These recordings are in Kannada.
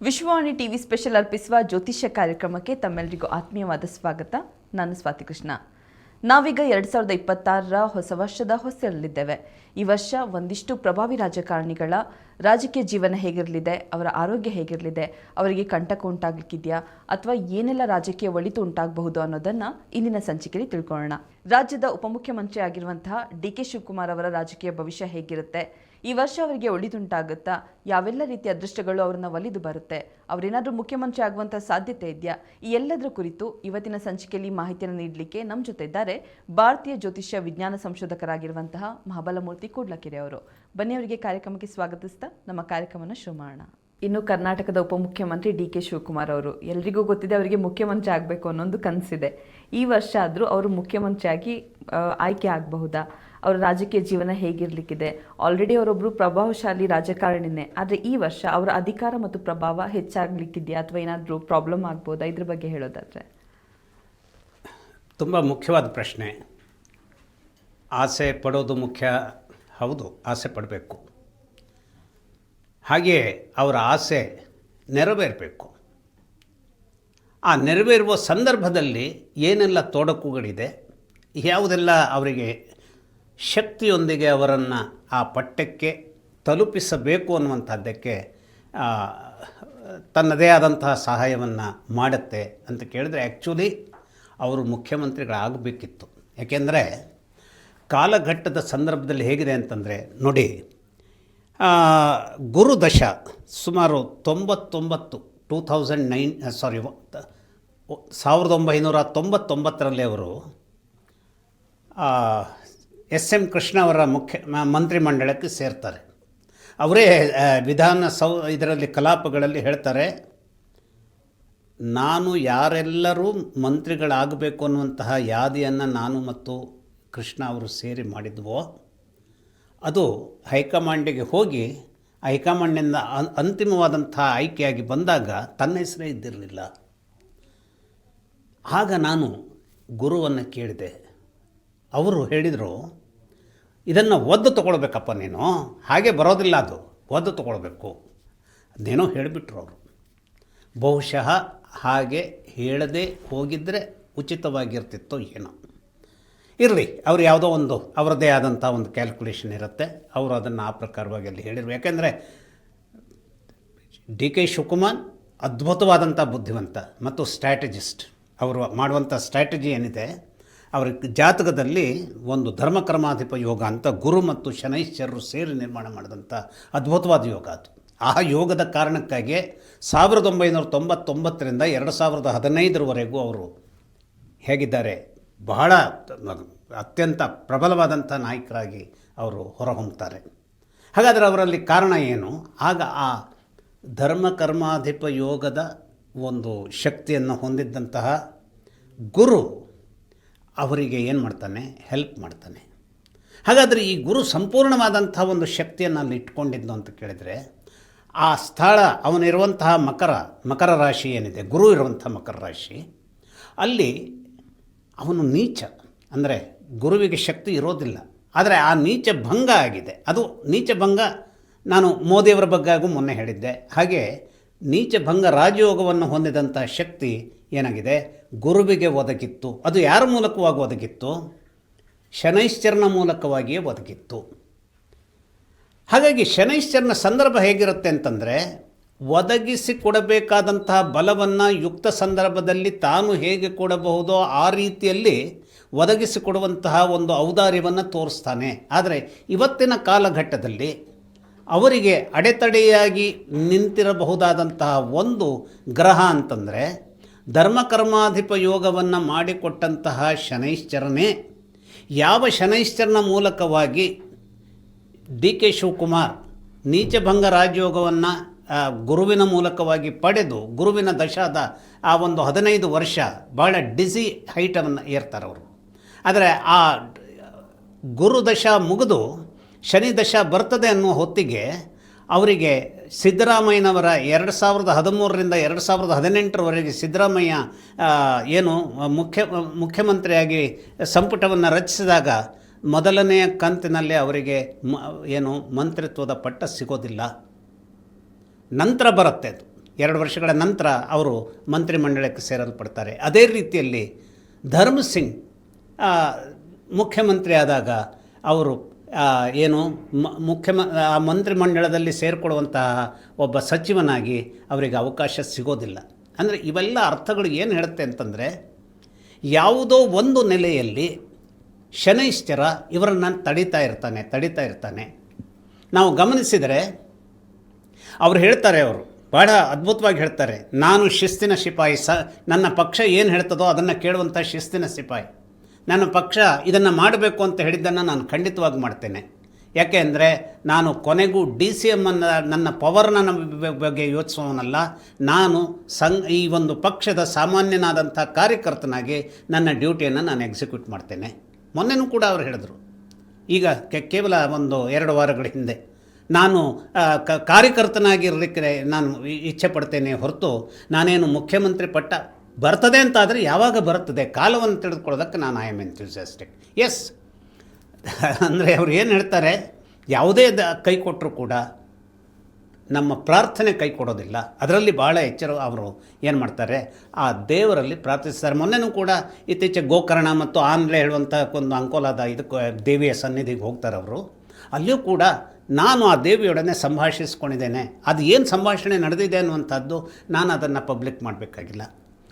ವಿಶ್ವವಾಣಿ ಟಿವಿ ಸ್ಪೆಷಲ್ ಅರ್ಪಿಸುವ ಜ್ಯೋತಿಷ್ಯ ಕಾರ್ಯಕ್ರಮಕ್ಕೆ ತಮ್ಮೆಲ್ಲರಿಗೂ ಆತ್ಮೀಯವಾದ ಸ್ವಾಗತ. ನಾನು ಸ್ವಾತಿ ಕೃಷ್ಣ. ನಾವೀಗ 2026ರ ಹೊಸ ವರ್ಷದ ಹೊಸ್ತಿಲಲ್ಲಿದ್ದೇವೆ. ಈ ವರ್ಷ ಒಂದಿಷ್ಟು ಪ್ರಭಾವಿ ರಾಜಕಾರಣಿಗಳ ರಾಜಕೀಯ ಜೀವನ ಹೇಗಿರಲಿದೆ, ಅವರ ಆರೋಗ್ಯ ಹೇಗಿರಲಿದೆ, ಅವರಿಗೆ ಕಂಟಕ ಉಂಟಾಗಲಿಕ್ಕಿದೆಯಾ ಅಥವಾ ಏನೆಲ್ಲ ರಾಜಕೀಯ ಒಳಿತು ಉಂಟಾಗಬಹುದು ಅನ್ನೋದನ್ನ ಇಂದಿನ ಸಂಚಿಕೆಯಲ್ಲಿ ತಿಳ್ಕೊಳ್ಳೋಣ. ರಾಜ್ಯದ ಉಪಮುಖ್ಯಮಂತ್ರಿ ಆಗಿರುವಂತಹ ಡಿ.ಕೆ. ಶಿವಕುಮಾರ್ ಅವರ ರಾಜಕೀಯ ಭವಿಷ್ಯ ಹೇಗಿರುತ್ತೆ, ಈ ವರ್ಷ ಅವರಿಗೆ ಒಳಿದುಂಟಾಗುತ್ತಾ, ಯಾವೆಲ್ಲ ರೀತಿಯ ಅದೃಷ್ಟಗಳು ಅವರನ್ನ ಒಲಿದು ಬರುತ್ತೆ, ಅವರೇನಾದರೂ ಮುಖ್ಯಮಂತ್ರಿ ಆಗುವಂಥ ಸಾಧ್ಯತೆ ಇದೆಯಾ, ಈ ಎಲ್ಲದರ ಕುರಿತು ಇವತ್ತಿನ ಸಂಚಿಕೆಯಲ್ಲಿ ಮಾಹಿತಿಯನ್ನು ನೀಡಲಿಕ್ಕೆ ನಮ್ಮ ಜೊತೆ ಇದ್ದಾರೆ ಭಾರತೀಯ ಜ್ಯೋತಿಷ್ಯ ವಿಜ್ಞಾನ ಸಂಶೋಧಕರಾಗಿರುವಂತಹ ಮಹಾಬಲಮೂರ್ತಿ ಕೂಡ್ಲಕೆರೆ ಅವರು. ಬನ್ನಿ, ಅವರಿಗೆ ಕಾರ್ಯಕ್ರಮಕ್ಕೆ ಸ್ವಾಗತಿಸ್ತಾ ನಮ್ಮ ಕಾರ್ಯಕ್ರಮವನ್ನು ಶುರು ಮಾಡೋಣ. ಇನ್ನು ಕರ್ನಾಟಕದ ಉಪಮುಖ್ಯಮಂತ್ರಿ ಡಿ.ಕೆ. ಶಿವಕುಮಾರ್ ಅವರು, ಎಲ್ರಿಗೂ ಗೊತ್ತಿದೆ ಅವರಿಗೆ ಮುಖ್ಯಮಂತ್ರಿ ಆಗಬೇಕು ಅನ್ನೋದು ಕನಸಿದೆ. ಈ ವರ್ಷ ಆದರೂ ಅವರು ಮುಖ್ಯಮಂತ್ರಿಯಾಗಿ ಆಯ್ಕೆ ಆಗಬಹುದಾ, ಅವರ ರಾಜಕೀಯ ಜೀವನ ಹೇಗಿರಲಿಕ್ಕಿದೆ? ಆಲ್ರೆಡಿ ಅವರೊಬ್ಬರು ಪ್ರಭಾವಶಾಲಿ ರಾಜಕಾರಣಿನೇ, ಆದರೆ ಈ ವರ್ಷ ಅವರ ಅಧಿಕಾರ ಮತ್ತು ಪ್ರಭಾವ ಹೆಚ್ಚಾಗಲಿಕ್ಕಿದೆಯಾ ಅಥವಾ ಏನಾದರೂ ಪ್ರಾಬ್ಲಮ್ ಆಗ್ಬೋದಾ? ಇದ್ರ ಬಗ್ಗೆ ಹೇಳೋದಾದರೆ. ತುಂಬ ಮುಖ್ಯವಾದ ಪ್ರಶ್ನೆ. ಆಸೆ ಪಡೋದು ಮುಖ್ಯ, ಹೌದು, ಆಸೆ ಪಡಬೇಕು. ಹಾಗೆಯೇ ಅವರ ಆಸೆ ನೆರವೇರಬೇಕು. ಆ ನೆರವೇರುವ ಸಂದರ್ಭದಲ್ಲಿ ಏನೆಲ್ಲ ತೊಡಕುಗಳಿದೆ, ಯಾವುದೆಲ್ಲ ಅವರಿಗೆ ಶಕ್ತಿಯೊಂದಿಗೆ ಅವರನ್ನು ಆ ಪಟ್ಟಕ್ಕೆ ತಲುಪಿಸಬೇಕು ಅನ್ನುವಂಥದ್ದಕ್ಕೆ ತನ್ನದೇ ಆದಂತಹ ಸಹಾಯವನ್ನು ಮಾಡುತ್ತೆ ಅಂತ ಕೇಳಿದ್ರೆ, ಆ್ಯಕ್ಚುಲಿ ಅವರು ಮುಖ್ಯಮಂತ್ರಿಗಳಾಗಬೇಕಿತ್ತು. ಯಾಕೆಂದರೆ ಕಾಲಘಟ್ಟದ ಸಂದರ್ಭದಲ್ಲಿ ಹೇಗಿದೆ ಅಂತಂದರೆ ನೋಡಿ, ಗುರುದಶ ಸುಮಾರು 1999ರಲ್ಲಿ ಅವರು ಎಸ್.ಎಂ. ಕೃಷ್ಣ ಅವರ ಮಂತ್ರಿಮಂಡಲಕ್ಕೆ ಸೇರ್ತಾರೆ. ಅವರೇ ಇದರಲ್ಲಿ ಕಲಾಪಗಳಲ್ಲಿ ಹೇಳ್ತಾರೆ, ನಾನು ಯಾರೆಲ್ಲರೂ ಮಂತ್ರಿಗಳಾಗಬೇಕು ಅನ್ನುವಂತಹ ಯಾದಿಯನ್ನು ನಾನು ಮತ್ತು ಕೃಷ್ಣ ಅವರು ಸೇರಿ ಮಾಡಿದ್ವೋ ಅದು ಹೈಕಮಾಂಡಿಗೆ ಹೋಗಿ ಹೈಕಮಾಂಡಿನಿಂದ ಅಂತಿಮವಾದಂಥ ಆಯ್ಕೆಯಾಗಿ ಬಂದಾಗ ತನ್ನ ಹೆಸರೇ ಇದ್ದಿರಲಿಲ್ಲ. ಆಗ ನಾನು ಗುರುವನ್ನು ಕೇಳಿದೆ. ಅವರು ಹೇಳಿದರು, ಇದನ್ನು ಒದ್ದು ತೊಗೊಳ್ಬೇಕಪ್ಪ ನೀನು, ಹಾಗೆ ಬರೋದಿಲ್ಲ, ಅದು ಒದ್ದು ತೊಗೊಳ್ಬೇಕು. ಅದೇನೋ ಹೇಳಿಬಿಟ್ರು ಅವರು. ಬಹುಶಃ ಹಾಗೆ ಹೇಳದೆ ಹೋಗಿದ್ದರೆ ಉಚಿತವಾಗಿರ್ತಿತ್ತೋ ಏನೋ. ಇರಲಿ, ಅವರು ಯಾವುದೋ ಒಂದು ಅವರದ್ದೇ ಆದಂಥ ಒಂದು ಕ್ಯಾಲ್ಕುಲೇಷನ್ ಇರುತ್ತೆ, ಅವರು ಅದನ್ನು ಆ ಪ್ರಕಾರವಾಗಿ ಅಲ್ಲಿ ಹೇಳಿದರು. ಯಾಕೆಂದರೆ ಡಿ.ಕೆ. ಶಿವಕುಮಾರ್ ಅದ್ಭುತವಾದಂಥ ಬುದ್ಧಿವಂತ ಮತ್ತು ಸ್ಟ್ರಾಟಜಿಸ್ಟ್. ಅವರು ಮಾಡುವಂಥ ಸ್ಟ್ರಾಟಜಿ ಏನಿದೆ, ಅವರ ಜಾತಕದಲ್ಲಿ ಒಂದು ಧರ್ಮಕರ್ಮಾಧಿಪ ಯೋಗ ಅಂತ ಗುರು ಮತ್ತು ಶನೈಶ್ಚರರು ಸೇರಿ ನಿರ್ಮಾಣ ಮಾಡಿದಂಥ ಅದ್ಭುತವಾದ ಯೋಗ ಅದು. ಆ ಯೋಗದ ಕಾರಣಕ್ಕಾಗಿ 1999ರಿಂದ 2015ರವರೆಗೂ ಅವರು ಹೇಗಿದ್ದಾರೆ, ಬಹಳ ಅತ್ಯಂತ ಪ್ರಬಲವಾದಂಥ ನಾಯಕರಾಗಿ ಅವರು ಹೊರಹೊಮ್ಮುತ್ತಾರೆ. ಹಾಗಾದರೆ ಅವರಲ್ಲಿ ಕಾರಣ ಏನು? ಆಗ ಆ ಧರ್ಮಕರ್ಮಾಧಿಪ ಯೋಗದ ಒಂದು ಶಕ್ತಿಯನ್ನು ಹೊಂದಿದ್ದಂತಹ ಗುರು ಅವರಿಗೆ ಏನು ಮಾಡ್ತಾನೆ, ಹೆಲ್ಪ್ ಮಾಡ್ತಾನೆ. ಹಾಗಾದರೆ ಈ ಗುರು ಸಂಪೂರ್ಣವಾದಂಥ ಒಂದು ಶಕ್ತಿಯನ್ನು ಅಲ್ಲಿ ಇಟ್ಕೊಂಡಿದ್ದು ಅಂತ ಕೇಳಿದರೆ, ಆ ಸ್ಥಳ ಅವನಿರುವಂತಹ ಮಕರ ರಾಶಿ ಏನಿದೆ, ಗುರು ಇರುವಂಥ ಮಕರ ರಾಶಿ, ಅಲ್ಲಿ ಅವನು ನೀಚ. ಅಂದರೆ ಗುರುವಿಗೆ ಶಕ್ತಿ ಇರೋದಿಲ್ಲ, ಆದರೆ ಆ ನೀಚ ಭಂಗ ಆಗಿದೆ. ಅದು ನೀಚ ಭಂಗ ನಾನು ಮೋದಿಯವರ ಬಗ್ಗೆ ಹಾಗೂ ಮೊನ್ನೆ ಹೇಳಿದ್ದೆ. ಹಾಗೆ ನೀಚ ಭಂಗ ರಾಜಯೋಗವನ್ನು ಹೊಂದಿದಂಥ ಶಕ್ತಿ ಏನಾಗಿದೆ, ಗುರುವಿಗೆ ಒದಗಿತ್ತು. ಅದು ಯಾರ ಮೂಲಕವಾಗಿ ಒದಗಿತ್ತು? ಶನೈಶ್ಚರನ ಮೂಲಕವಾಗಿಯೇ ಒದಗಿತ್ತು. ಹಾಗಾಗಿ ಶನೈಶ್ಚರನ ಸಂದರ್ಭ ಹೇಗಿರುತ್ತೆ ಅಂತಂದರೆ, ಒದಗಿಸಿ ಕೊಡಬೇಕಾದಂತಹ ಬಲವನ್ನು ಯುಕ್ತ ಸಂದರ್ಭದಲ್ಲಿ ತಾನು ಹೇಗೆ ಕೊಡಬಹುದೋ ಆ ರೀತಿಯಲ್ಲಿ ಒದಗಿಸಿಕೊಡುವಂತಹ ಒಂದು ಔದಾರ್ಯವನ್ನು ತೋರಿಸ್ತಾನೆ. ಆದರೆ ಇವತ್ತಿನ ಕಾಲಘಟ್ಟದಲ್ಲಿ ಅವರಿಗೆ ಅಡೆತಡೆಯಾಗಿ ನಿಂತಿರಬಹುದಾದಂತಹ ಒಂದು ಗ್ರಹ ಅಂತಂದರೆ, ಧರ್ಮಕರ್ಮಾಧಿಪ ಯೋಗವನ್ನು ಮಾಡಿಕೊಟ್ಟಂತಹ ಶನೈಶ್ಚರನೇ. ಯಾವ ಶನೈಶ್ಚರನ ಮೂಲಕವಾಗಿ ಡಿ.ಕೆ. ಶಿವಕುಮಾರ್ ನೀಚಭಂಗ ರಾಜಯೋಗವನ್ನು ಗುರುವಿನ ಮೂಲಕವಾಗಿ ಪಡೆದು ಗುರುವಿನ ದಶಾದ ಆ ಒಂದು 15 ವರ್ಷ ಭಾಳ ಡಿಸಿ ಹೈಟವನ್ನು ಏರ್ತಾರೆ ಅವರು. ಆದರೆ ಆ ಗುರುದಶ ಮುಗಿದು ಶನಿ ದಶ ಬರ್ತದೆ ಅನ್ನುವ ಹೊತ್ತಿಗೆ ಅವರಿಗೆ ಸಿದ್ದರಾಮಯ್ಯನವರ 2013ರಿಂದ 2018ರವರೆಗೆ ಸಿದ್ದರಾಮಯ್ಯ ಏನು ಮುಖ್ಯಮಂತ್ರಿಯಾಗಿ ಸಂಪುಟವನ್ನು ರಚಿಸಿದಾಗ ಮೊದಲನೆಯ ಕಂತಿನಲ್ಲಿ ಅವರಿಗೆ ಏನು ಮಂತ್ರಿತ್ವದ ಪಟ್ಟ ಸಿಗೋದಿಲ್ಲ. ನಂತರ ಬರುತ್ತೆ ಅದು, 2 ವರ್ಷಗಳ ನಂತರ ಅವರು ಮಂತ್ರಿಮಂಡಲಕ್ಕೆ ಸೇರಲ್ಪಡ್ತಾರೆ. ಅದೇ ರೀತಿಯಲ್ಲಿ ಧರ್ಮ್ ಸಿಂಗ್ ಮುಖ್ಯಮಂತ್ರಿ ಆದಾಗ ಅವರು ಏನು ಮಂತ್ರಿಮಂಡಲದಲ್ಲಿ ಸೇರಿಕೊಳ್ಳುವಂತಹ ಒಬ್ಬ ಸಚಿವನಾಗಿ ಅವರಿಗೆ ಅವಕಾಶ ಸಿಗೋದಿಲ್ಲ. ಅಂದರೆ ಇವೆಲ್ಲ ಅರ್ಥಗಳು ಏನು ಹೇಳುತ್ತೆ ಅಂತಂದರೆ, ಯಾವುದೋ ಒಂದು ನೆಲೆಯಲ್ಲಿ ಶನೈಶ್ಚರ ಇವರನ್ನು ತಡೀತಾ ಇರ್ತಾನೆ. ನಾವು ಗಮನಿಸಿದರೆ ಅವರು ಹೇಳ್ತಾರೆ, ಅವರು ಭಾಳ ಅದ್ಭುತವಾಗಿ ಹೇಳ್ತಾರೆ, ನಾನು ಶಿಸ್ತಿನ ಸಿಪಾಯಿ, ನನ್ನ ಪಕ್ಷ ಏನು ಹೇಳ್ತದೋ ಅದನ್ನು ಕೇಳುವಂಥ ಶಿಸ್ತಿನ ಸಿಪಾಯಿ. ನನ್ನ ಪಕ್ಷ ಇದನ್ನು ಮಾಡಬೇಕು ಅಂತ ಹೇಳಿದ್ದನ್ನು ನಾನು ಖಂಡಿತವಾಗಿ ಮಾಡ್ತೇನೆ. ಯಾಕೆ ಅಂದರೆ ನಾನು ಕೊನೆಗೂ DCM ನನ್ನ ಪವರ್ನ ಬಗ್ಗೆ ಯೋಚಿಸೋನಲ್ಲ, ನಾನು ಈ ಒಂದು ಪಕ್ಷದ ಸಾಮಾನ್ಯನಾದಂಥ ಕಾರ್ಯಕರ್ತನಾಗಿ ನನ್ನ ಡ್ಯೂಟಿಯನ್ನು ನಾನು ಎಕ್ಸಿಕ್ಯೂಟ್ ಮಾಡ್ತೇನೆ. ಮೊನ್ನೆನೂ ಕೂಡ ಅವರು ಹೇಳಿದರು, ಈಗ ಕೇವಲ 1-2 ವಾರಗಳ ಹಿಂದೆ, ನಾನು ಕಾರ್ಯಕರ್ತನಾಗಿರಲಿಕ್ಕೆ ನಾನು ಇಚ್ಛೆ ಪಡ್ತೇನೆ ಹೊರತು ನಾನೇನು ಮುಖ್ಯಮಂತ್ರಿ ಪಟ್ಟ ಬರ್ತದೆ ಅಂತಾದರೆ ಯಾವಾಗ ಬರ್ತದೆ, ಕಾಲವನ್ನು ತಿಳಿದುಕೊಳ್ಳೋದಕ್ಕೆ ನಾನು ಐ ಆಮ್ ಎಂಥ್ಯೂಸಿಯಾಸ್ಟಿಕ್. ಎಸ್, ಅಂದರೆ ಅವ್ರು ಏನು ಹೇಳ್ತಾರೆ, ಯಾವುದೇ ಕೈ ಕೊಟ್ಟರೂ ಕೂಡ ನಮ್ಮ ಪ್ರಾರ್ಥನೆ ಕೈ ಕೊಡೋದಿಲ್ಲ. ಅದರಲ್ಲಿ ಭಾಳ ಎಚ್ಚರ ಅವರು ಏನು ಮಾಡ್ತಾರೆ, ಆ ದೇವರಲ್ಲಿ ಪ್ರಾರ್ಥಿಸ್ತಾರೆ. ಮೊನ್ನೆನೂ ಕೂಡ ಇತ್ತೀಚೆಗೆ ಗೋಕರ್ಣ ಮತ್ತು ಆಂಧ್ರ ಹೇಳುವಂಥ ಒಂದು ಅಂಕೋಲಾದ ಇದಕ್ಕೆ ದೇವಿಯ ಸನ್ನಿಧಿಗೆ ಹೋಗ್ತಾರೆ ಅವರು. ಅಲ್ಲಿಯೂ ಕೂಡ ನಾನು ಆ ದೇವಿಯೊಡನೆ ಸಂಭಾಷಿಸ್ಕೊಂಡಿದ್ದೇನೆ. ಅದು ಏನು ಸಂಭಾಷಣೆ ನಡೆದಿದೆ ಅನ್ನುವಂಥದ್ದು ನಾನು ಅದನ್ನು ಪಬ್ಲಿಕ್ ಮಾಡಬೇಕಾಗಿಲ್ಲ.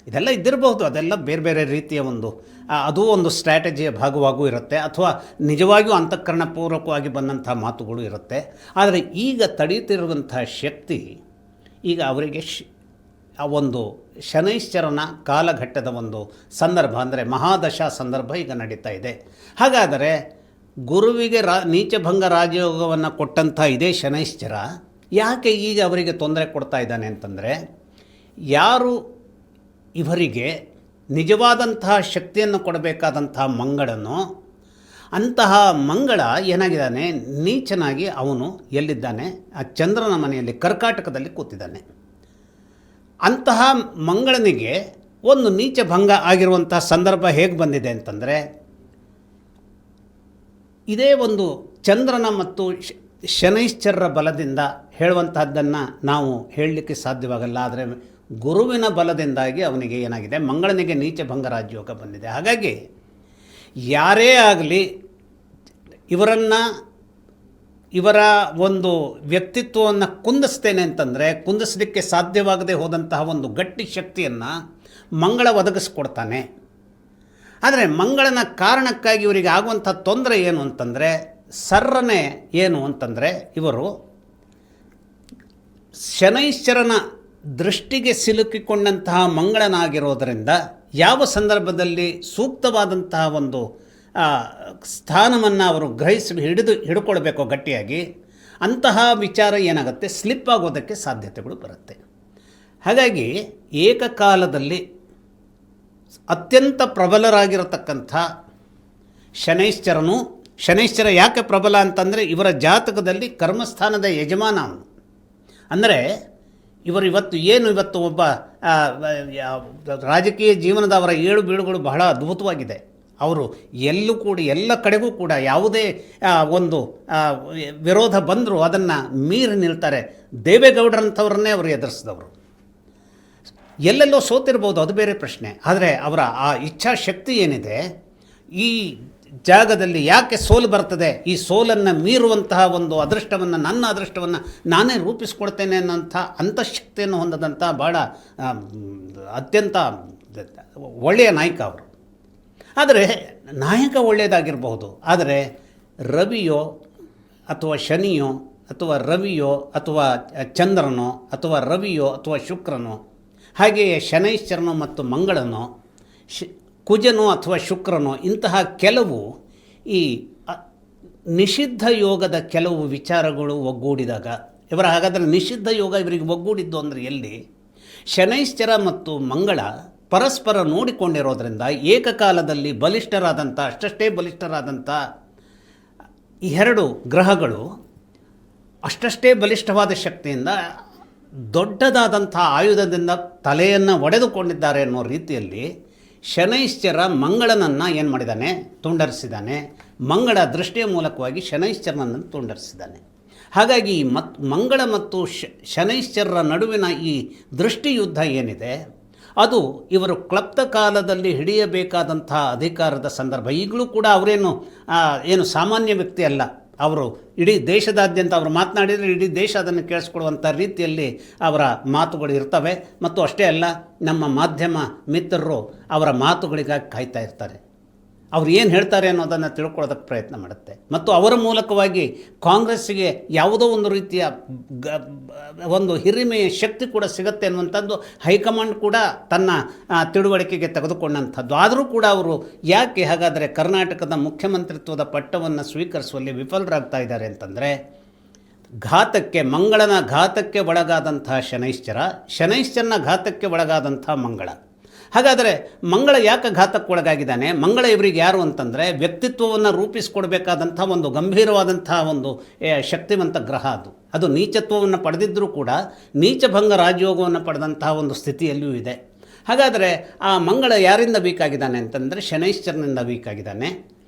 ಇದೆಲ್ಲ ಇದ್ದಿರಬಹುದು, ಅದೆಲ್ಲ ಬೇರೆ ಬೇರೆ ರೀತಿಯ ಅದು ಒಂದು ಸ್ಟ್ರಾಟಜಿಯ ಭಾಗವಾಗೂ ಇರುತ್ತೆ, ಅಥವಾ ನಿಜವಾಗಿಯೂ ಅಂತಃಕರಣಪೂರ್ವಕವಾಗಿ ಬಂದಂಥ ಮಾತುಗಳು ಇರುತ್ತೆ. ಆದರೆ ಈಗ ತಡೀತಿರುವಂಥ ಶಕ್ತಿ ಈಗ ಅವರಿಗೆ ಆ ಒಂದು ಶನೈಶ್ಚರನ ಕಾಲಘಟ್ಟದ ಒಂದು ಸಂದರ್ಭ, ಅಂದರೆ ಮಹಾದಶಾ ಸಂದರ್ಭ ಈಗ ನಡೀತಾ ಇದೆ. ಹಾಗಾದರೆ ಗುರುವಿಗೆ ನೀಚಭಂಗ ರಾಜಯೋಗವನ್ನು ಕೊಟ್ಟಂಥ ಇದೇ ಶನೈಶ್ಚರ ಯಾಕೆ ಈಗ ಅವರಿಗೆ ತೊಂದರೆ ಕೊಡ್ತಾ ಇದ್ದಾನೆ ಅಂತಂದರೆ, ಯಾರು ಇವರಿಗೆ ನಿಜವಾದಂತಹ ಶಕ್ತಿಯನ್ನು ಕೊಡಬೇಕಾದಂತಹ ಮಂಗಳನು, ಅಂತಹ ಮಂಗಳ ಏನಾಗಿದ್ದಾನೆ, ನೀಚನಾಗಿ ಅವನು ಎಲ್ಲಿದ್ದಾನೆ, ಆ ಚಂದ್ರನ ಮನೆಯಲ್ಲಿ ಕರ್ಕಾಟಕದಲ್ಲಿ ಕೂತಿದ್ದಾನೆ. ಅಂತಹ ಮಂಗಳನಿಗೆ ಒಂದು ನೀಚ ಭಂಗ ಆಗಿರುವಂತಹ ಸಂದರ್ಭ ಹೇಗೆ ಬಂದಿದೆ ಅಂತಂದರೆ, ಇದೇ ಒಂದು ಚಂದ್ರನ ಮತ್ತು ಶನೈಶ್ಚರರ ಬಲದಿಂದ ಹೇಳುವಂತಹದ್ದನ್ನು ನಾವು ಹೇಳಲಿಕ್ಕೆ ಸಾಧ್ಯವಾಗಲ್ಲ. ಆದರೆ ಗುರುವಿನ ಬಲದಿಂದಾಗಿ ಅವನಿಗೆ ಏನಾಗಿದೆ, ಮಂಗಳನಿಗೆ ನೀಚ ಭಂಗ ರಾಜಯೋಗ ಬಂದಿದೆ. ಹಾಗಾಗಿ ಯಾರೇ ಆಗಲಿ ಇವರ ಒಂದು ವ್ಯಕ್ತಿತ್ವವನ್ನು ಕುಂದಿಸ್ತೇನೆ ಅಂತಂದರೆ, ಕುಂದಿಸಲಿಕ್ಕೆ ಸಾಧ್ಯವಾಗದೆ ಹೋದಂತಹ ಒಂದು ಗಟ್ಟಿ ಶಕ್ತಿಯನ್ನು ಮಂಗಳ ಒದಗಿಸ್ಕೊಡ್ತಾನೆ. ಆದರೆ ಮಂಗಳನ ಕಾರಣಕ್ಕಾಗಿ ಇವರಿಗೆ ಆಗುವಂಥ ತೊಂದರೆ ಏನು ಅಂತಂದರೆ, ಸರ್ರನೆ ಏನು ಅಂತಂದರೆ, ಇವರು ಶನೈಶ್ಚರನ ದೃಷ್ಟಿಗೆ ಸಿಲುಕಿಕೊಂಡಂತಹ ಮಂಗಳನಾಗಿರೋದರಿಂದ ಯಾವ ಸಂದರ್ಭದಲ್ಲಿ ಸೂಕ್ತವಾದಂತಹ ಒಂದು ಸ್ಥಾನವನ್ನು ಅವರು ಹಿಡ್ಕೊಳ್ಬೇಕೋ ಗಟ್ಟಿಯಾಗಿ, ಅಂತಹ ವಿಚಾರ ಏನಾಗುತ್ತೆ, ಸ್ಲಿಪ್ ಆಗೋದಕ್ಕೆ ಸಾಧ್ಯತೆಗಳು ಬರುತ್ತೆ. ಹಾಗಾಗಿ ಏಕಕಾಲದಲ್ಲಿ ಅತ್ಯಂತ ಪ್ರಬಲರಾಗಿರತಕ್ಕಂಥ ಶನೈಶ್ಚರ ಯಾಕೆ ಪ್ರಬಲ ಅಂತಂದರೆ, ಇವರ ಜಾತಕದಲ್ಲಿ ಕರ್ಮಸ್ಥಾನದ ಯಜಮಾನ ಅವನು. ಅಂದರೆ ಇವತ್ತು ಒಬ್ಬ ರಾಜಕೀಯ ಜೀವನದ ಅವರ ಏಳು ಬೀಳುಗಳು ಬಹಳ ಅದ್ಭುತವಾಗಿದೆ. ಅವರು ಎಲ್ಲ ಕಡೆಗೂ ಕೂಡ ಯಾವುದೇ ಒಂದು ವಿರೋಧ ಬಂದರೂ ಅದನ್ನು ಮೀರಿ ನಿಲ್ತಾರೆ. ದೇವೇಗೌಡರಂಥವ್ರನ್ನೇ ಅವರು ಎದುರಿಸಿದವರು. ಎಲ್ಲೆಲ್ಲೋ ಸೋತಿರ್ಬೋದು, ಅದು ಬೇರೆ ಪ್ರಶ್ನೆ. ಆದರೆ ಅವರ ಆ ಇಚ್ಛಾಶಕ್ತಿ ಏನಿದೆ, ಈ ಜಾಗದಲ್ಲಿ ಯಾಕೆ ಸೋಲು ಬರ್ತದೆ, ಈ ಸೋಲನ್ನು ಮೀರುವಂತಹ ಒಂದು ಅದೃಷ್ಟವನ್ನು, ನನ್ನ ಅದೃಷ್ಟವನ್ನು ನಾನೇ ರೂಪಿಸ್ಕೊಡ್ತೇನೆ ಅನ್ನೋಂಥ ಅಂತಃಶಕ್ತಿಯನ್ನು ಹೊಂದದಂಥ ಭಾಳ ಅತ್ಯಂತ ಒಳ್ಳೆಯ ನಾಯಕ ಅವರು. ಆದರೆ ನಾಯಕ ಒಳ್ಳೆಯದಾಗಿರಬಹುದು, ಆದರೆ ರವಿಯೋ ಅಥವಾ ಶನಿಯೋ ಅಥವಾ ರವಿಯೋ ಅಥವಾ ಚಂದ್ರನೋ ಅಥವಾ ರವಿಯೋ ಅಥವಾ ಶುಕ್ರನೋ, ಹಾಗೆಯೇ ಶನೈಶ್ಚರನೋ ಮತ್ತು ಮಂಗಳನೋ, ಕುಜನೋ ಅಥವಾ ಶುಕ್ರನೋ, ಇಂತಹ ಕೆಲವು ಈ ನಿಷಿದ್ಧ ಯೋಗದ ಕೆಲವು ವಿಚಾರಗಳು ಒಗ್ಗೂಡಿದಾಗ ಹಾಗಾದರೆ ನಿಷಿದ್ಧ ಯೋಗ ಇವರಿಗೆ ಒಗ್ಗೂಡಿದ್ದು ಅಂದರೆ ಎಲ್ಲಿ? ಶನೈಶ್ಚರ ಮತ್ತು ಮಂಗಳ ಪರಸ್ಪರ ನೋಡಿಕೊಂಡಿರೋದ್ರಿಂದ ಏಕಕಾಲದಲ್ಲಿ ಅಷ್ಟೇ ಬಲಿಷ್ಠರಾದಂಥ ಈ ಎರಡು ಗ್ರಹಗಳು ಅಷ್ಟೇ ಬಲಿಷ್ಠವಾದ ಶಕ್ತಿಯಿಂದ ದೊಡ್ಡದಾದಂಥ ಆಯುಧದಿಂದ ತಲೆಯನ್ನು ಒಡೆದುಕೊಂಡಿದ್ದಾರೆ ಅನ್ನೋ ರೀತಿಯಲ್ಲಿ ಶನೈಶ್ಚರ ಮಂಗಳನನ್ನು ಏನು ಮಾಡಿದ್ದಾನೆ, ತುಂಡರಿಸಿದ್ದಾನೆ. ಮಂಗಳ ದೃಷ್ಟಿಯ ಮೂಲಕವಾಗಿ ಶನೈಶ್ಚರನನ್ನು ತುಂಡರಿಸಿದ್ದಾನೆ. ಹಾಗಾಗಿ ಮಂಗಳ ಮತ್ತು ಶನೈಶ್ಚರರ ನಡುವಿನ ಈ ದೃಷ್ಟಿ ಯುದ್ಧ ಏನಿದೆ ಅದು ಇವರು ಕ್ಲಪ್ತ ಕಾಲದಲ್ಲಿ ಹಿಡಿಯಬೇಕಾದಂಥ ಅಧಿಕಾರದ ಸಂದರ್ಭ. ಈಗಲೂ ಕೂಡ ಅವರೇನು ಏನು ಸಾಮಾನ್ಯ ವ್ಯಕ್ತಿ ಅಲ್ಲ. ಅವರು ಇಡೀ ದೇಶದಾದ್ಯಂತ ಅವರು ಮಾತನಾಡಿದರೆ ಇಡೀ ದೇಶ ಅದನ್ನು ಕೇಳಿಸ್ಕೊಳ್ಳುವಂಥ ರೀತಿಯಲ್ಲಿ ಅವರ ಮಾತುಗಳು ಇರ್ತವೆ. ಮತ್ತು ಅಷ್ಟೇ ಅಲ್ಲ, ನಮ್ಮ ಮಾಧ್ಯಮ ಮಿತ್ರರು ಅವರ ಮಾತುಗಳಿಗಾಗಿ ಕಾಯ್ತಾ ಇರ್ತಾರೆ. ಅವ್ರು ಏನು ಹೇಳ್ತಾರೆ ಅನ್ನೋದನ್ನು ತಿಳ್ಕೊಳ್ಳೋದಕ್ಕೆ ಪ್ರಯತ್ನ ಮಾಡುತ್ತೆ. ಮತ್ತು ಅವರ ಮೂಲಕವಾಗಿ ಕಾಂಗ್ರೆಸ್ಸಿಗೆ ಯಾವುದೋ ಒಂದು ರೀತಿಯ ಒಂದು ಹಿರಿಮೆಯ ಶಕ್ತಿ ಕೂಡ ಸಿಗುತ್ತೆ ಅನ್ನುವಂಥದ್ದು ಹೈಕಮಾಂಡ್ ಕೂಡ ತನ್ನ ತಿಳುವಳಿಕೆಗೆ ತೆಗೆದುಕೊಂಡಂಥದ್ದು. ಆದರೂ ಕೂಡ ಅವರು ಯಾಕೆ ಹಾಗಾದರೆ ಕರ್ನಾಟಕದ ಮುಖ್ಯಮಂತ್ರಿತ್ವದ ಪಟ್ಟವನ್ನು ಸ್ವೀಕರಿಸುವಲ್ಲಿ ವಿಫಲರಾಗ್ತಾ ಇದ್ದಾರೆ ಅಂತಂದರೆ, ಮಂಗಳನ ಘಾತಕ್ಕೆ ಒಳಗಾದಂತಹ ಶನೈಶ್ಚರನ ಘಾತಕ್ಕೆ ಒಳಗಾದಂಥ ಮಂಗಳ. ಹಾಗಾದರೆ ಮಂಗಳ ಯಾಕೆ ಘಾತಕ್ಕೆ ಒಳಗಾಗಿದ್ದಾನೆ? ಮಂಗಳ ಇವರಿಗೆ ಯಾರು ಅಂತಂದರೆ ವ್ಯಕ್ತಿತ್ವವನ್ನು ರೂಪಿಸಿಕೊಡ್ಬೇಕಾದಂಥ ಒಂದು ಗಂಭೀರವಾದಂಥ ಒಂದು ಶಕ್ತಿವಂತ ಗ್ರಹ. ಅದು ನೀಚತ್ವವನ್ನು ಪಡೆದಿದ್ದರೂ ಕೂಡ ನೀಚಭಂಗ ರಾಜಯೋಗವನ್ನು ಪಡೆದಂತಹ ಒಂದು ಸ್ಥಿತಿಯಲ್ಲಿಯೂ ಇದೆ. ಹಾಗಾದರೆ ಆ ಮಂಗಳ ಯಾರಿಂದ ವೀಕ್ ಆಗಿದ್ದಾನೆ ಅಂತಂದರೆ ಶನೈಶ್ಚರನಿಂದ ವೀಕ್ ಆಗಿದ್ದಾನೆ.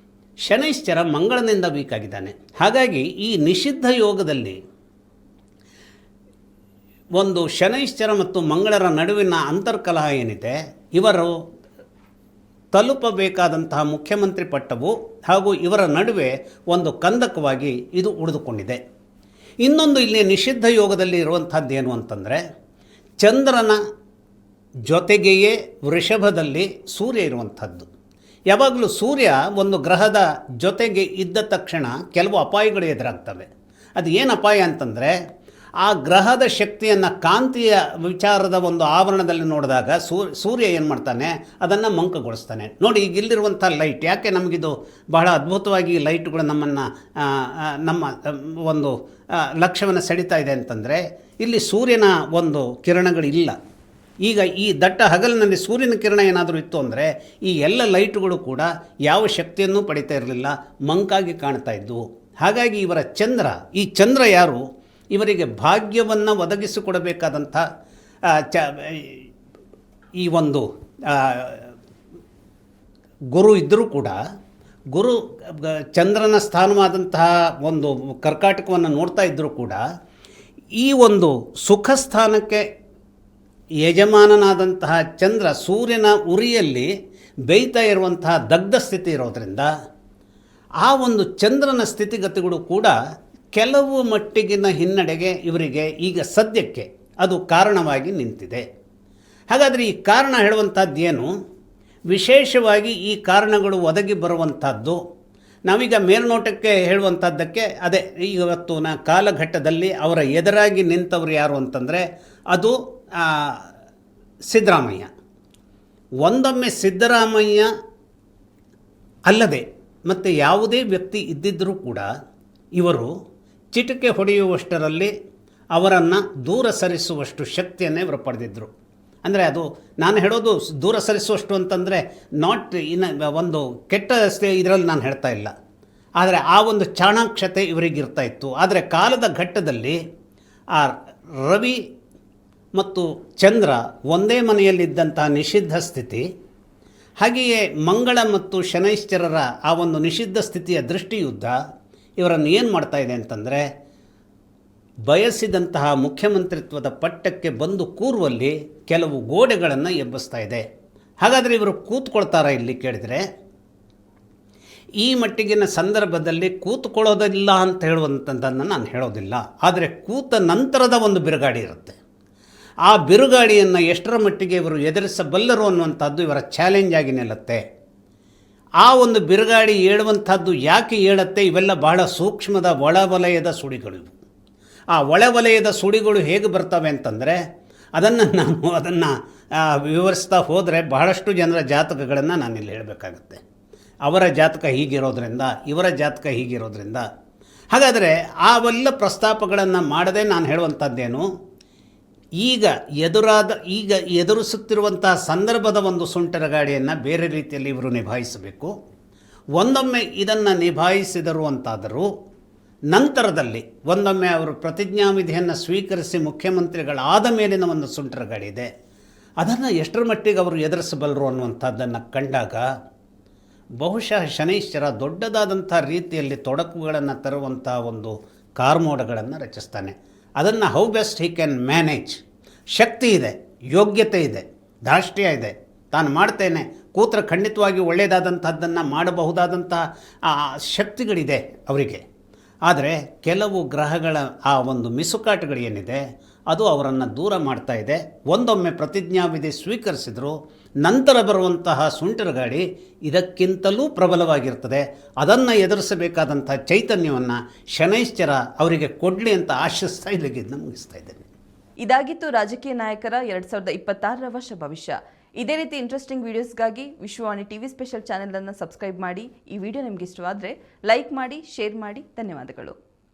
ಶನೈಶ್ಚರ ಮಂಗಳನಿಂದ ವೀಕ್ ಆಗಿದ್ದಾನೆ. ಹಾಗಾಗಿ ಈ ನಿಷಿದ್ಧ ಯೋಗದಲ್ಲಿ ಒಂದು ಶನೈಶ್ಚರ ಮತ್ತು ಮಂಗಳರ ನಡುವಿನ ಅಂತರ್ಕಲಹ ಏನಿದೆ, ಇವರು ತಲುಪಬೇಕಾದಂತಹ ಮುಖ್ಯಮಂತ್ರಿ ಪಟ್ಟವು ಹಾಗೂ ಇವರ ನಡುವೆ ಒಂದು ಕಂದಕವಾಗಿ ಇದು ಉಳಿದುಕೊಂಡಿದೆ. ಇನ್ನೊಂದು ಇಲ್ಲಿ ನಿಷಿದ್ಧ ಯೋಗದಲ್ಲಿ ಇರುವಂಥದ್ದು ಏನು ಅಂತಂದರೆ, ಚಂದ್ರನ ಜೊತೆಗೆಯೇ ವೃಷಭದಲ್ಲಿ ಸೂರ್ಯ ಇರುವಂಥದ್ದು. ಯಾವಾಗಲೂ ಸೂರ್ಯ ಒಂದು ಗ್ರಹದ ಜೊತೆಗೆ ಇದ್ದ ತಕ್ಷಣ ಕೆಲವು ಅಪಾಯಗಳು ಎದುರಾಗ್ತವೆ. ಅದು ಏನು ಅಪಾಯ ಅಂತಂದರೆ, ಆ ಗ್ರಹದ ಶಕ್ತಿಯನ್ನು ಕಾಂತಿಯ ವಿಚಾರದ ಒಂದು ಆವರಣದಲ್ಲಿ ನೋಡಿದಾಗ ಸೂರ್ಯ ಏನು ಮಾಡ್ತಾನೆ, ಅದನ್ನು ಮಂಕಗೊಳಿಸ್ತಾನೆ. ನೋಡಿ, ಈಗ ಇಲ್ಲಿರುವಂಥ ಲೈಟ್ ಯಾಕೆ ನಮಗಿದು ಬಹಳ ಅದ್ಭುತವಾಗಿ ಲೈಟ್ಗಳು ನಮ್ಮ ಒಂದು ಲಕ್ಷ್ಯವನ್ನು ಸೆಳೀತಾ ಇದೆ ಅಂತಂದರೆ, ಇಲ್ಲಿ ಸೂರ್ಯನ ಒಂದು ಕಿರಣಗಳಿಲ್ಲ. ಈಗ ಈ ದಟ್ಟ ಹಗಲಿನಲ್ಲಿ ಸೂರ್ಯನ ಕಿರಣ ಏನಾದರೂ ಇತ್ತು ಅಂದರೆ ಈ ಎಲ್ಲ ಲೈಟುಗಳು ಕೂಡ ಯಾವ ಶಕ್ತಿಯನ್ನೂ ಪಡಿತಾ ಇರಲಿಲ್ಲ, ಮಂಕಾಗಿ ಕಾಣ್ತಾ ಇದ್ದವು. ಹಾಗಾಗಿ ಇವರ ಈ ಚಂದ್ರ ಯಾರು, ಇವರಿಗೆ ಭಾಗ್ಯವನ್ನು ಒದಗಿಸಿಕೊಡಬೇಕಾದಂಥ ಈ ಒಂದು ಗುರು ಇದ್ದರೂ ಕೂಡ, ಗುರು ಚಂದ್ರನ ಸ್ಥಾನವಾದಂತಹ ಒಂದು ಕರ್ಕಾಟಕವನ್ನು ನೋಡ್ತಾ ಇದ್ದರೂ ಕೂಡ ಈ ಒಂದು ಸುಖ ಸ್ಥಾನಕ್ಕೆ ಯಜಮಾನನಾದಂತಹ ಚಂದ್ರ ಸೂರ್ಯನ ಉರಿಯಲ್ಲಿ ಬೇಯ್ತಾ ಇರುವಂತಹ ದಗ್ಧ ಸ್ಥಿತಿ ಇರೋದರಿಂದ ಆ ಒಂದು ಚಂದ್ರನ ಸ್ಥಿತಿಗತಿಗಳು ಕೂಡ ಕೆಲವು ಮಟ್ಟಿಗಿನ ಹಿನ್ನಡೆಗೆ ಇವರಿಗೆ ಈಗ ಸದ್ಯಕ್ಕೆ ಅದು ಕಾರಣವಾಗಿ ನಿಂತಿದೆ. ಹಾಗಾದರೆ ಈ ಕಾರಣ ಹೇಳುವಂಥದ್ದು ಏನು? ವಿಶೇಷವಾಗಿ ಈ ಕಾರಣಗಳು ಒದಗಿ ಬರುವಂಥದ್ದು ನಾವೀಗ ಮೇಲ್ನೋಟಕ್ಕೆ ಹೇಳುವಂಥದ್ದಕ್ಕೆ ಅದೇ ಇವತ್ತಿನ ಕಾಲಘಟ್ಟದಲ್ಲಿ ಅವರ ಎದುರಾಗಿ ನಿಂತವರು ಯಾರು ಅಂತಂದರೆ ಅದು ಸಿದ್ದರಾಮಯ್ಯ. ಒಂದೊಮ್ಮೆ ಸಿದ್ದರಾಮಯ್ಯ ಅಲ್ಲದೆ ಮತ್ತು ಯಾವುದೇ ವ್ಯಕ್ತಿ ಇದ್ದಿದ್ದರೂ ಕೂಡ ಇವರು ಚಿಟಿಕೆ ಹೊಡೆಯುವಷ್ಟರಲ್ಲಿ ಅವರನ್ನು ದೂರ ಸರಿಸುವಷ್ಟು ಶಕ್ತಿಯನ್ನೇ ಇವರು ಪಡೆದಿದ್ದರು. ಅಂದರೆ ಅದು ನಾನು ಹೇಳೋದು ದೂರ ಸರಿಸುವಷ್ಟು ಅಂತಂದರೆ ನಾಟ್ ಒಂದು ಕೆಟ್ಟ ಇದರಲ್ಲಿ ನಾನು ಹೇಳ್ತಾ ಇಲ್ಲ, ಆದರೆ ಆ ಒಂದು ಚಾಣಾಕ್ಷತೆ ಇವರಿಗಿರ್ತಾ ಇತ್ತು. ಆದರೆ ಕಾಲದ ಘಟ್ಟದಲ್ಲಿ ಆ ರವಿ ಮತ್ತು ಚಂದ್ರ ಒಂದೇ ಮನೆಯಲ್ಲಿದ್ದಂತಹ ನಿಷಿದ್ಧ ಸ್ಥಿತಿ, ಹಾಗೆಯೇ ಮಂಗಳ ಮತ್ತು ಶನೈಶ್ಚರರ ಆ ಒಂದು ನಿಷಿದ್ಧ ಸ್ಥಿತಿಯ ದೃಷ್ಟಿಯುದ್ಧ ಇವರನ್ನು ಏನು ಮಾಡ್ತಾ ಇದೆ ಅಂತಂದರೆ, ಬಯಸಿದಂತಹ ಮುಖ್ಯಮಂತ್ರಿತ್ವದ ಪಟ್ಟಕ್ಕೆ ಬಂದು ಕೂರುವಲ್ಲಿ ಕೆಲವು ಗೋಡೆಗಳನ್ನು ಎಬ್ಬಿಸ್ತಾ ಇದೆ. ಹಾಗಾದರೆ ಇವರು ಕೂತ್ಕೊಳ್ತಾರ ಇಲ್ಲಿ ಕೇಳಿದರೆ, ಈ ಮಟ್ಟಿಗಿನ ಸಂದರ್ಭದಲ್ಲಿ ಕೂತ್ಕೊಳ್ಳೋದಿಲ್ಲ ಅಂತ ಹೇಳುವಂಥದ್ದನ್ನು ನಾನು ಹೇಳೋದಿಲ್ಲ. ಆದರೆ ಕೂತ ನಂತರದ ಒಂದು ಬಿರುಗಾಡಿ ಇರುತ್ತೆ. ಆ ಬಿರುಗಾಡಿಯನ್ನು ಎಷ್ಟರ ಮಟ್ಟಿಗೆ ಇವರು ಎದುರಿಸಬಲ್ಲರು ಅನ್ನುವಂಥದ್ದು ಇವರ ಚಾಲೆಂಜ್ ಆಗಿ ನಿಲ್ಲುತ್ತೆ. ಆ ಒಂದು ಬಿರುಗಾಡಿ ಏಳುವಂಥದ್ದು ಯಾಕೆ ಏಳುತ್ತೆ? ಇವೆಲ್ಲ ಬಹಳ ಸೂಕ್ಷ್ಮದ ಒಳವಲಯದ ಸುಳಿಗಳು. ಆ ಒಳವಲಯದ ಸುಳಿಗಳು ಹೇಗೆ ಬರ್ತವೆ ಅಂತಂದರೆ ಅದನ್ನು ವಿವರಿಸ್ತಾ ಹೋದರೆ ಬಹಳಷ್ಟು ಜನರ ಜಾತಕಗಳನ್ನು ನಾನಿಲ್ಲಿ ಹೇಳಬೇಕಾಗುತ್ತೆ. ಅವರ ಜಾತಕ ಹೀಗಿರೋದ್ರಿಂದ, ಇವರ ಜಾತಕ ಹೀಗಿರೋದ್ರಿಂದ. ಹಾಗಾದರೆ ಅವೆಲ್ಲ ಪ್ರಸ್ತಾಪಗಳನ್ನು ಮಾಡದೆ ನಾನು ಹೇಳುವಂಥದ್ದೇನು, ಈಗ ಎದುರಿಸುತ್ತಿರುವಂತಹ ಸಂದರ್ಭದ ಒಂದು ಸುಂಟರ ಗಾಡಿಯನ್ನು ಬೇರೆ ರೀತಿಯಲ್ಲಿ ಇವರು ನಿಭಾಯಿಸಬೇಕು. ಒಂದೊಮ್ಮೆ ಇದನ್ನು ನಿಭಾಯಿಸಿದರು ಅಂತಾದರೂ ನಂತರದಲ್ಲಿ ಒಂದೊಮ್ಮೆ ಅವರು ಪ್ರತಿಜ್ಞಾವಿಧಿಯನ್ನು ಸ್ವೀಕರಿಸಿ ಮುಖ್ಯಮಂತ್ರಿಗಳಾದ ಮೇಲಿನ ಒಂದು ಸುಂಟರ ಗಾಡಿ ಇದೆ, ಅದನ್ನು ಎಷ್ಟರ ಮಟ್ಟಿಗೆ ಅವರು ಎದುರಿಸಬಲ್ಲರು ಅನ್ನುವಂಥದ್ದನ್ನು ಕಂಡಾಗ ಬಹುಶಃ ಶನೈಶ್ಚರ ದೊಡ್ಡದಾದಂಥ ರೀತಿಯಲ್ಲಿ ತೊಡಕುಗಳನ್ನು ತರುವಂಥ ಒಂದು ಕಾರ್ಮೋಡಗಳನ್ನು ರಚಿಸ್ತಾನೆ. ಅದನ್ನು how best he can manage. ಶಕ್ತಿ ಇದೆ, ಯೋಗ್ಯತೆ ಇದೆ, ಧಾರ್ಷ್ಟ್ಯ ಇದೆ, ತಾನು ಮಾಡ್ತೇನೆ ಕೂತ್ರೆ ಖಂಡಿತವಾಗಿ ಒಳ್ಳೆಯದಾದಂಥದ್ದನ್ನು ಮಾಡಬಹುದಾದಂಥ ಶಕ್ತಿಗಳಿದೆ ಅವರಿಗೆ. ಆದರೆ ಕೆಲವು ಗ್ರಹಗಳ ಆ ಒಂದು ಮಿಸುಕಾಟುಗಳೇನಿದೆ ಅದು ಅವರನ್ನು ದೂರ ಮಾಡ್ತಾ ಇದೆ. ಒಂದೊಮ್ಮೆ ಪ್ರತಿಜ್ಞಾವಿಧಿ ಸ್ವೀಕರಿಸಿದ್ರು, ನಂತರ ಬರುವಂತಹ ಸುಂಟರ ಗಾಳಿ ಇದಕ್ಕಿಂತಲೂ ಪ್ರಬಲವಾಗಿರ್ತದೆ. ಅದನ್ನು ಎದುರಿಸಬೇಕಾದಂಥ ಚೈತನ್ಯವನ್ನು ಶನೈಶ್ಚರ ಅವರಿಗೆ ಕೊಡಲಿ ಅಂತ ಆಶಿಸ್ತಾ ಇಲ್ಲಿಗಿದ್ದನ್ನು ಮುಗಿಸ್ತಾ ಇದ್ದೇನೆ. ಇದಾಗಿತ್ತು ರಾಜಕೀಯ ನಾಯಕರ 2026ರ ವರ್ಷ ಭವಿಷ್ಯ. ಇದೇ ರೀತಿ ಇಂಟ್ರೆಸ್ಟಿಂಗ್ ವಿಡಿಯೋಸ್ಗಾಗಿ ವಿಶ್ವವಾಣಿ ಟಿವಿ ಸ್ಪೆಷಲ್ ಚಾನೆಲ್ ಅನ್ನು ಸಬ್ಸ್ಕ್ರೈಬ್ ಮಾಡಿ. ಈ ವಿಡಿಯೋ ನಿಮಗೆ ಇಷ್ಟವಾದರೆ ಲೈಕ್ ಮಾಡಿ, ಶೇರ್ ಮಾಡಿ. ಧನ್ಯವಾದಗಳು.